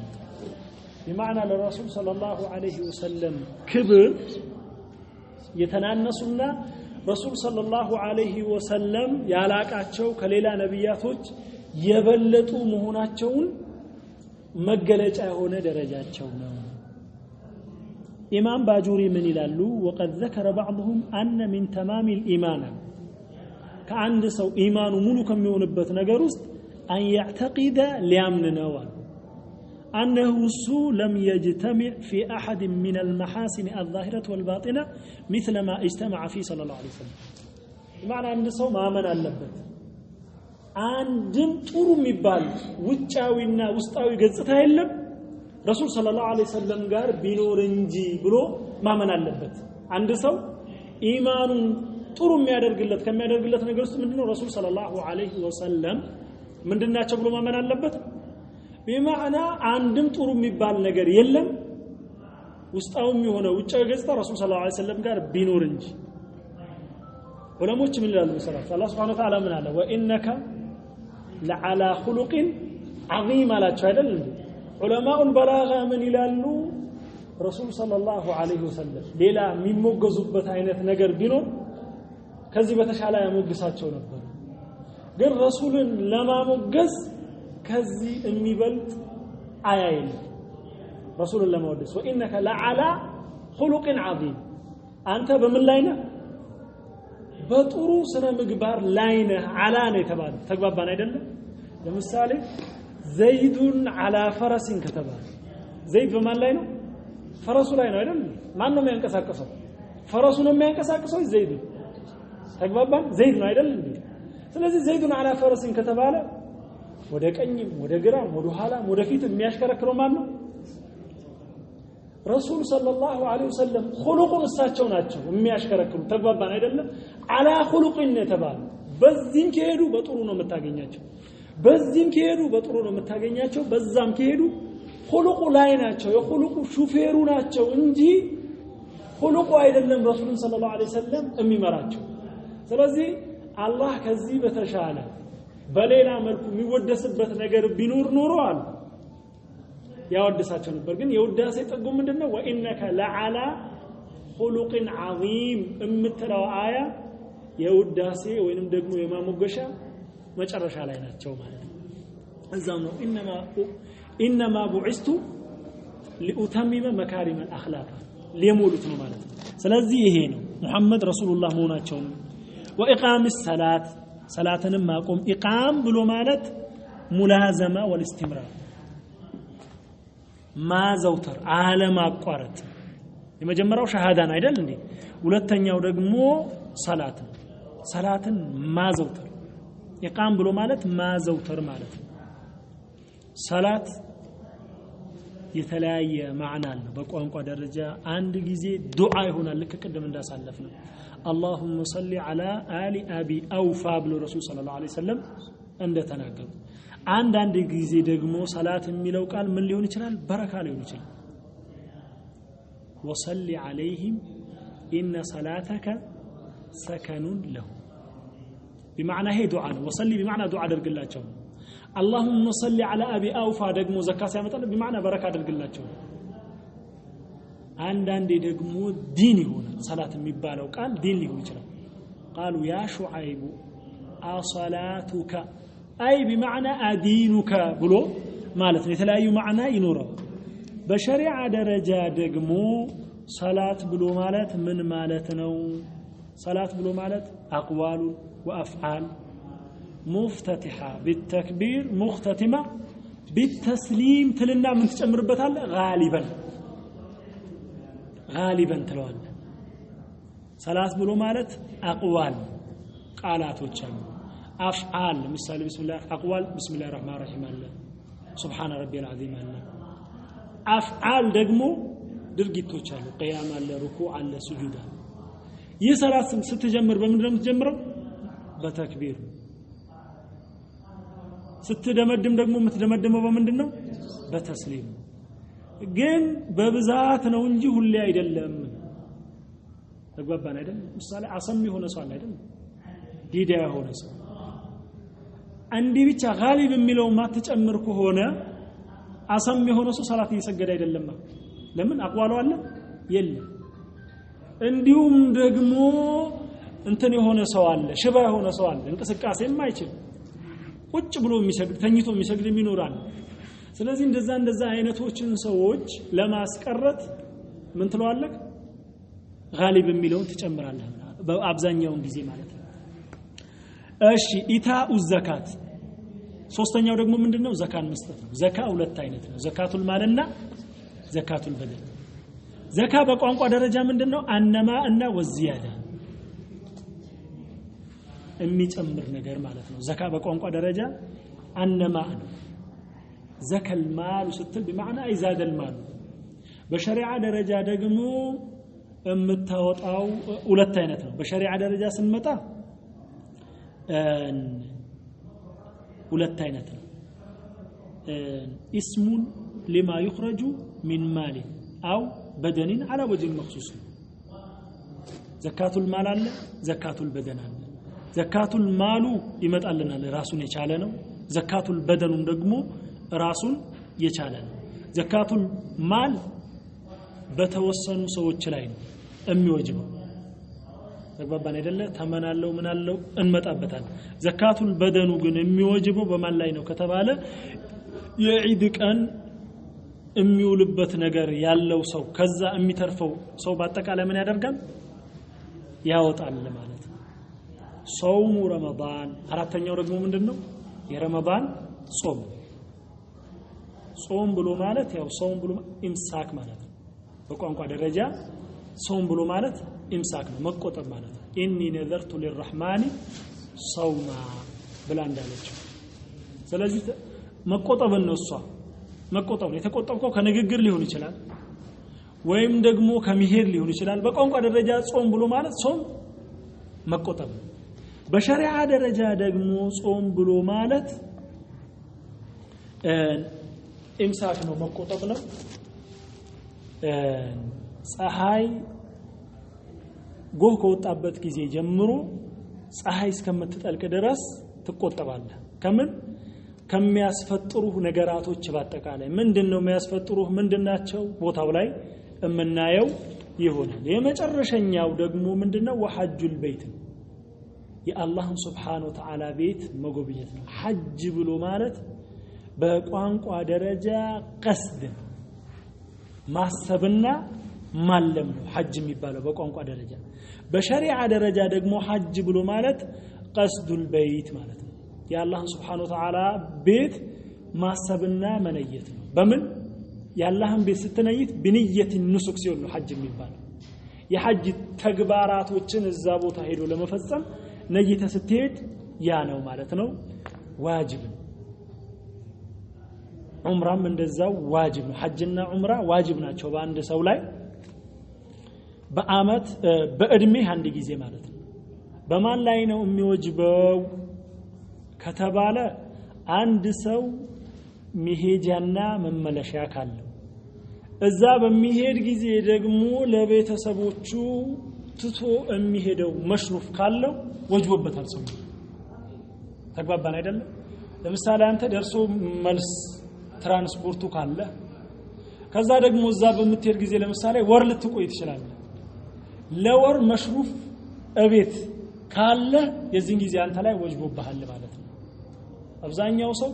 بمعنى للرسول صلى الله عليه وسلم كبر يتنانسنا رسول صلى الله عليه وسلم يالاقاچو كليلا نبياتوች የበለጡ መሆናቸውን መገለጫ የሆነ ደረጃቸው ነው إمام باجوري من يلالو وقد ذكر بعضهم أن من تمام الإيمان كعند سو إيمان ملو كم يونبت نجرست أن يعتقد ليامن نوال أنه سو لم يجتمع في أحد من المحاسن الظاهرة والباطنة مثل ما اجتمع فيه صلى الله عليه وسلم معنى أن سو ما من اللبت عندم طور مبال وچاوينا وسطاوي ገጽታ የለም رسول صلى الله عليه وسلم ጋር ቢኖር እንጂ ብሎ ማመን አለበት አንድ ሰው ኢማኑን ጥሩ ከሚያደርግለት ነገር ውስጥ ምንድነው ረሱል ሰለላሁ ዐለይሂ ወሰለም ምንድናቸው ብሎ ማመን አለበት بمعنى አንድም ጥሩ የሚባል ነገር የለም ውስጣውም የሆነ ውጫዊ ገጽታ ረሱል ሰለላሁ ዐለይሂ ወሰለም ጋር ቢኖር እንጂ ዑለሞች ምን ይላሉ መሰረት አላህ Subhanahu Wa Ta'ala ምን አለ وانك لعلى خلق عظيم አላቸው አይደል እንዴ علماء البلاغه من ይላሉ ረሱል ሰለላሁ ዐለይሂ ወሰለም ሌላ የሚሞገዙበት አይነት ነገር ቢኖር ከዚህ በተሻለ ያሞግሳቸው ነበር ግን ረሱልን ለማሞገዝ ከዚህ የሚበልጥ አያይል ረሱልን ለማወደስ وانك لعلى خلق عظيم አንተ በምን ላይ ነህ በጥሩ ስነ ምግባር ላይ ነህ አላ ነው የተባለው ተግባባን አይደለም ለምሳሌ ዘይዱን على فرس ከተባለ ዘይድ በማን ላይ ነው ፈረሱ ላይ ነው አይደል ማን ነው የሚያንቀሳቅሰው ፈረሱ ነው የሚያንቀሳቅሰው ዘይድ ተግባባን ዘይድ ነው አይደል እንዴ ስለዚህ ዘይዱን على فرس ከተባለ ወደ ቀኝም ወደ ግራም ወደ ኋላም ወደ ፊት የሚያሽከረክረው ማን ነው ረሱል ሰለላሁ ዐለይሂ ወሰለም ኹሉቁን እሳቸው ናቸው የሚያሽከረክሩ ተግባባን አይደለም على خلقን የተባለ በዚህም ከሄዱ በጥሩ ነው የምታገኛቸው በዚህም ከሄዱ በጥሩ ነው የምታገኛቸው በዛም ከሄዱ ኹሉቁ ላይ ናቸው የኹሉቁ ሹፌሩ ናቸው እንጂ ሁሉቁ አይደለም ረሱሉን ሰለላሁ ዐለይሂ ወሰለም የሚመራቸው ስለዚህ አላህ ከዚህ በተሻለ በሌላ መልኩ የሚወደስበት ነገር ቢኖር ኖሮ አለ ያወደሳቸው ነበር ግን የውዳሴ ጥጉ ምንድነው ወኢነከ ለዓላ خلق عظيم እምትለው አያ የውዳሴ ወይንም ደግሞ የማሞገሻ መጨረሻ ላይ ናቸው ማለት ነው እዛው ነው انما بعثت لأتمم مكارم الاخلاق ሊሞሉት ነው ማለት ነው ስለዚህ ይሄ ነው ሙሐመድ ረሱሉላህ መሆናቸው وإقام الصلاة صلاتንም ማቆም ኢቃም ብሎ ማለት ሙላዘማ والاستمرار ማዘውተር አለማቋረጥ የመጀመሪያው ሸሃዳን አይደል እንዴ ሁለተኛው ደግሞ ሰላት ነው ሰላትን ማዘውተር ኢቃም ብሎ ማለት ማዘውተር ማለት ነው ሰላት የተለያየ ማዕና አለው በቋንቋ ደረጃ አንድ ጊዜ ዱዓ ይሆናል ልክ ቀደም እንዳሳለፍነው اللهم صل على آل أبي أوفى ብሎ ረሱል ሰለላሁ ዐለይሂ ወሰለም እንደተናገሩ አንድ ጊዜ ደግሞ ሰላት የሚለው ቃል ምን ሊሆን ይችላል በረካ ሊሆን ይችላል وصلي عليهم إن صلاتك سكن له بمعنى هي دعاء وصلي بمعنى دعاء درجلاچو اللهم صل على ابي اوفى ደግሞ ዘካት ያመጣል بمعنى በረካ درجላچو አንዳንዴ ደግሞ ዲን ይሆናል ሰላት የሚባለው ቃል ዲን ሊሆን ይችላል قالوا يا شعيب اصلاتك اي بمعنى ادينك ብሎ ማለት ነው የተለያዩ ማዕና ይኖረው በሸሪዓ ደረጃ ደግሞ ሰላት ብሎ ማለት ምን ማለት ነው ሰላት ብሎ ማለት አቅዋሉ ወአፍዓል مفتتحه بالتكبير مختتمه بالتسليم ትልና ምን ተጨምርበታል غالبا ትለዋል ሰላት ብሎ ማለት አቅዋል ቃላቶች አሉ አፍዓል ምሳሌ ቢስሚላህ አቅዋል ቢስሚላሂር ረህማኒር ረሂም አለ ሱብሃነ ረቢል አዚም አለ አፍዓል ደግሞ ድርጊቶች አሉ ቂያም አለ ሩኩዕ አለ ስጁድ አለ ይህ ሰላት ስትጀምር በምንድነው የምትጀምረው በተክቢር ስትደመድም ደግሞ የምትደመድመው በምንድነው በተስሊም ግን በብዛት ነው እንጂ ሁሌ አይደለም ተግባባን አይደል ምሳሌ አሰም የሆነ ሰው አለ አይደል ዲዳ የሆነ ሰው አንዲ ብቻ ጋሊብ የሚለው ማትጨምር ከሆነ አሰም የሆነ ሰው ሰላት እየሰገደ አይደለም ለምን አቋሉ አለ የለም እንዲሁም ደግሞ እንትን የሆነ ሰው አለ ሽባ የሆነ ሰው አለ እንቅስቃሴ የማይችል ቁጭ ብሎ የሚሰግድ ተኝቶ የሚሰግድ ይኖራል ስለዚህ እንደዛ አይነቶችን ሰዎች ለማስቀረት ምን ትለዋለህ ጋሊብ የሚለውን ትጨምራለህ በአብዛኛው ጊዜ ማለት ነው እሺ ኢታኡ ዘካት ሶስተኛው ደግሞ ምንድነው ዘካን መስጠት ነው ዘካ ሁለት አይነት ነው ዘካቱል ማልና ዘካቱል በደን ዘካ በቋንቋ ደረጃ ምንድነው አነማ እና ወዚያዳ የሚጨምር ነገር ማለት ነው ዘካ በቋንቋ ደረጃ አነማ ነው ዘከል ማል ስትል بمعنى አይዛደ المال በሸሪዓ ደረጃ ደግሞ የምታወጣው ሁለት አይነት ነው በሸሪዓ ደረጃ ስንመጣ ሁለት አይነት ነው اسم لما يخرج من مال او بدن على وجه مخصوص زكاه المال አለ زكاه البدن አለ زكاه المال ይመጣልናል ራሱን የቻለ ነው زكاه البدن ደግሞ ራሱን የቻለ ነው زكاه المال በተወሰኑ ሰዎች ላይ ነው የሚወጅበው ተግባባን አይደለ ተመናለው ምናለው እንመጣበታል ዘካቱል በደኑ ግን የሚወጅበው በማን ላይ ነው ከተባለ የዒድ ቀን የሚውልበት ነገር ያለው ሰው ከዛ የሚተርፈው ሰው በአጠቃላይ ምን ያደርጋል ያወጣል ማለት ነው ጾሙ ረመዳን አራተኛው ደግሞ ምንድነው የረመዳን ጾም ብሎ ማለት ያው ጾም ብሎ ኢምሳክ ማለት ነው በቋንቋ ደረጃ ጾም ብሎ ማለት ኢምሳክ ነው መቆጠብ ማለት ነው ኢኒ ነዘርቱ ለልረህማን ሶማ ብላ እንዳለች ስለዚህ መቆጠብ ነው እሷ መቆጠብ ነው የተቆጠብከው ከንግግር ሊሆን ይችላል ወይም ደግሞ ከመሄድ ሊሆን ይችላል በቋንቋ ደረጃ ጾም ብሎ ማለት ጾም መቆጠብ በሸሪዓ ደረጃ ደግሞ ጾም ብሎ ማለት ኢምሳክ ነው መቆጠብ ነው ፀሐይ ጎህ ከወጣበት ጊዜ ጀምሮ ፀሐይ እስከምትጠልቅ ድረስ ትቆጠባለህ ከምን ከሚያስፈጥሩህ ነገራቶች በአጠቃላይ ምንድነው የሚያስፈጥሩህ ምንድናቸው ቦታው ላይ እምናየው ይሆናል የመጨረሻኛው ደግሞ ምንድነው ወሐጁል በይት የአላህ Subhanahu Wa Ta'ala ቤት መጎብኘት ነው ሐጅ ብሎ ማለት በቋንቋ ደረጃ ቀስድ ማሰብና ማለም ነው ሐጅ የሚባለው በቋንቋ ደረጃ በሸሪዓ ደረጃ ደግሞ ሐጅ ብሎ ማለት ቀስዱል በይት ማለት ነው የአላህ Subhanahu Wa Ta'ala ቤት ማሰብና መነየት ነው በምን የአላህን ቤት ስትነይት በንየት ንሱክ ሲሆን ነው ሐጅ የሚባለው የሐጅ ተግባራቶችን እዛ ቦታ ሄዶ ለመፈጸም ነይተ ስትሄድ ያ ነው ማለት ነው ዋጅብ ዑምራም እንደዛው ዋጅብ ነው ሐጅና ዑምራ ዋጅብ ናቸው በአንድ ሰው ላይ በአመት በእድሜ አንድ ጊዜ ማለት ነው በማን ላይ ነው የሚወጅበው ከተባለ አንድ ሰው መሄጃና መመለሻ ካለው እዛ በሚሄድ ጊዜ ደግሞ ለቤተሰቦቹ ትቶ የሚሄደው መሽሩፍ ካለው ወጅቦበታል ሰው ተግባባን አይደለም ለምሳሌ አንተ ደርሶ መልስ ትራንስፖርቱ ካለ ከዛ ደግሞ እዛ በመትሄድ ጊዜ ለምሳሌ ወር ልትቆይ ትችላለህ ለወር መሽሩፍ እቤት ካለ የዚህን ጊዜ አንተ ላይ ወጅቦብሃል ማለት ነው አብዛኛው ሰው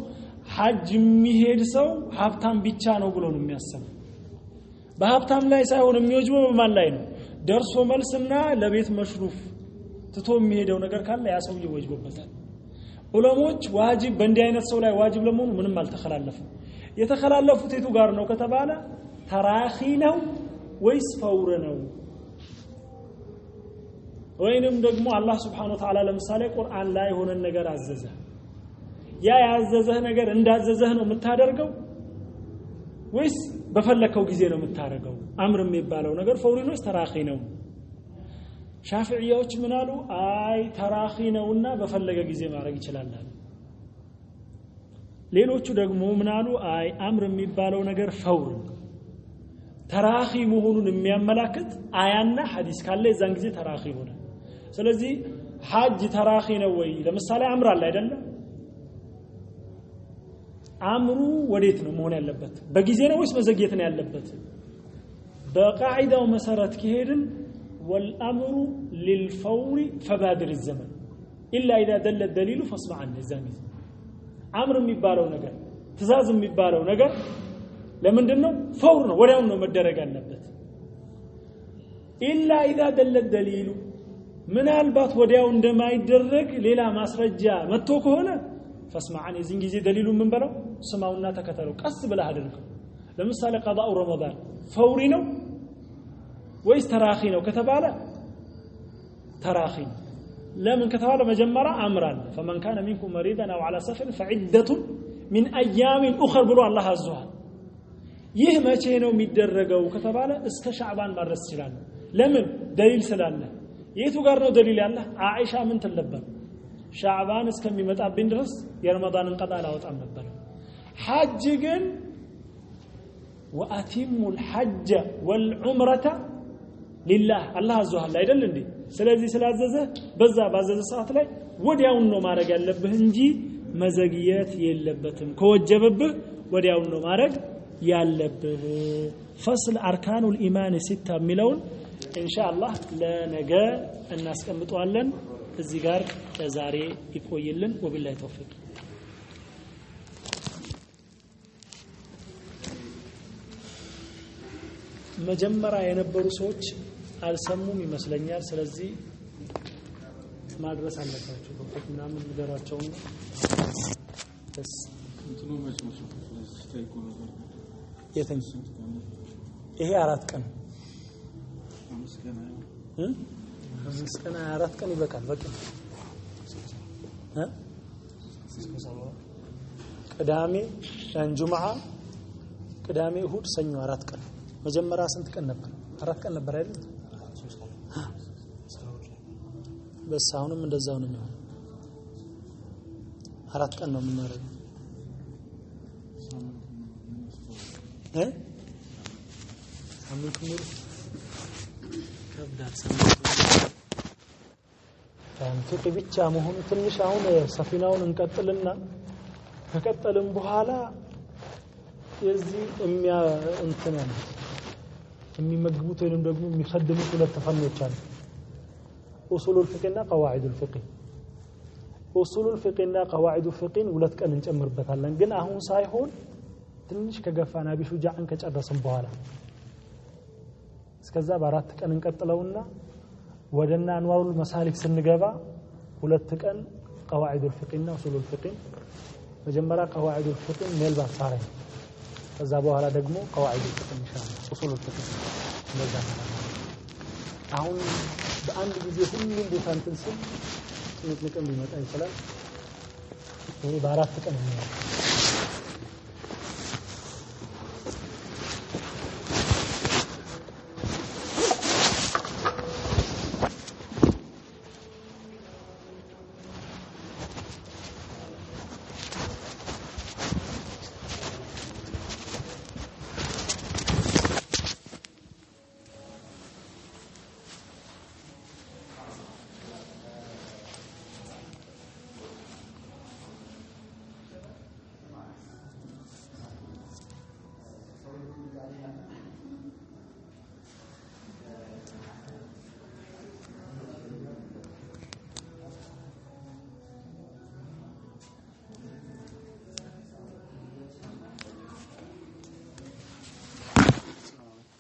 ሐጅ የሚሄድ ሰው ሀብታም ብቻ ነው ብሎ ነው የሚያስበው በሀብታም ላይ ሳይሆን የሚወጅበው በማን ላይ ነው ደርሶ መልስና ለቤት መሽሩፍ ትቶ የሚሄደው ነገር ካለ ያ ሰው ይወጅቦበታል ዑለሞች ዋጅብ በእንዲህ አይነት ሰው ላይ ዋጅብ ለመሆኑ ምንም አልተخላለፉ የተخላለፉት የቱ ጋር ነው ከተባለ ተራኺ ነው ወይስ ፈውር ነው ወይንም ደግሞ አላህ Subhanahu Wa Ta'ala ለምሳሌ ቁርአን ላይ ሆነ ነገር አዘዘ ያ ያዘዘህ ነገር እንዳዘዘህ ነው የምታደርገው ወይስ በፈለከው ጊዜ ነው የምታረገው አምር የሚባለው ነገር ፈውሪ ነው ተራኺ ነው ሻፊዒያዎች ምን አሉ አይ ተራኺ ነውና በፈለገ ጊዜ ማድረግ ይችላል ሌሎቹ ደግሞ ምን አሉ አይ አምር የሚባለው ነገር ፈውር ተራኺ መሆኑን የሚያመላክት አያና ሐዲስ ካለ የዛን ጊዜ ተራኺ ሆነ ስለዚህ ሐጅ ተራኺ ነው ወይ ለምሳሌ አምር አለ አይደለ አምሩ ወዴት ነው መሆን ያለበት በጊዜ ነው ወይስ መዘግየት ነው ያለበት በቃዒዳው መሰረት ከሄድን والامر للفور فبادر الزمن الا اذا دل الدليل فاسمع عن الزمن امر የሚባለው ነገር ትእዛዝ የሚባለው ነገር ለምንድነው ፈውር ነው ወዲያው ነው መደረግ ያለበት الا اذا دل الدليل ምናልባት ወዲያው እንደማይደረግ ሌላ ማስረጃ መጥቶ ከሆነ فاسمع عن የዚህን ጊዜ ደሊሉን ምን በለው ስማውና ተከተለው ቀስ ብለህ አድርገው ለምሳሌ قضاء رمضان ፈውሪ ነው ወይስ ተራኺ ነው ከተባለ ተራኺ ለምን ከተባለ መጀመሪያ አምራን فمن كان منكم مريضا او على سفر فعده من ايام اخرى ብሎ አላህ አዟል ይህ መቼ ነው የሚደረገው ከተባለ እስከ ሻዕባን ማድረስ ይችላል ለምን ደሊል ስላለ የቱ ጋር ነው ደሊል ያለ አኢሻ ምን ተለበረ ሻዕባን እስከሚመጣብን ድረስ የረመዳንን ቀዳ አላወጣም ነበር ሐጅ ግን واتموا الحج والعمره لله الله አዟል አይደል እንዴ ስለዚህ ስላዘዘ በዛ ባዘዘ ሰዓት ላይ ወዲያው ነው ማድረግ ያለብህ እንጂ መዘግየት የለበትም ከወጀበብህ ወዲያው ነው ማድረግ ያለብህ فصل اركان الايمان 6 ሚለውን ኢንሻአላህ ለነገ እናስቀምጣለን እዚህ ጋር ዛሬ ይቆይልን ወቢላሂ ተውፊቅ መጀመሪያ የነበሩ ሰዎች አልሰሙም ይመስለኛል ስለዚህ ማድረስ አለባቸው በቁጥና ምን ነገራቸው በስ እንትኑ መጭመጭ ስታይኮ ነበር የትን ይሄ 4 ቀን 5 ቀን 4 ቀን ይበቃል በቃ ቅዳሜ ጁምዓ ቅዳሜ እሁድ ሰኞ 4 ቀን መጀመሪያ ስንት ቀን ነበር 4 ቀን ነበር አይደል በስ አሁንም እንደዛው ነው የሚሆነው 4 ቀን ነው የምናደርገው ሳምንት ሙሉ فقه ብቻ መሆኑ ትንሽ አሁን ሰፊናውን እንቀጥልና ከቀጠልን በኋላ የዚህ እንትን ያለ የሚመግቡት ወይንም ደግሞ የሚخدሙት ሁለት ፈኖች አሉ اصول الفقه እና قواعد الفقه اصول الفقه እና قواعد الفقه ሁለት ቀን እንጨምርበታለን ግን አሁን ሳይሆን ትንሽ ከገፋና ቢሹጃን ከጨረስን በኋላ እስከዛ በአራት ቀን እንቀጥለውና ወደና አንዋሩል መሳሊክ ስንገባ ሁለት ቀን قواعد الفقه እና اصول الفقه መጀመሪያ قواعد الفقه ሜልባ ሳራ ከዛ በኋላ ደግሞ قواعد الفقه ኢንሻአላህ اصول الفقه እንደዛ አሁን በአንድ ጊዜ ሁሉም ቦታ እንትን ሲል ትንቅንቅ ሊመጣ ይችላል ይሄ በአራት ቀን ነው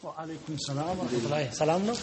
وعليكم السلام ورحمة الله. سلامنا.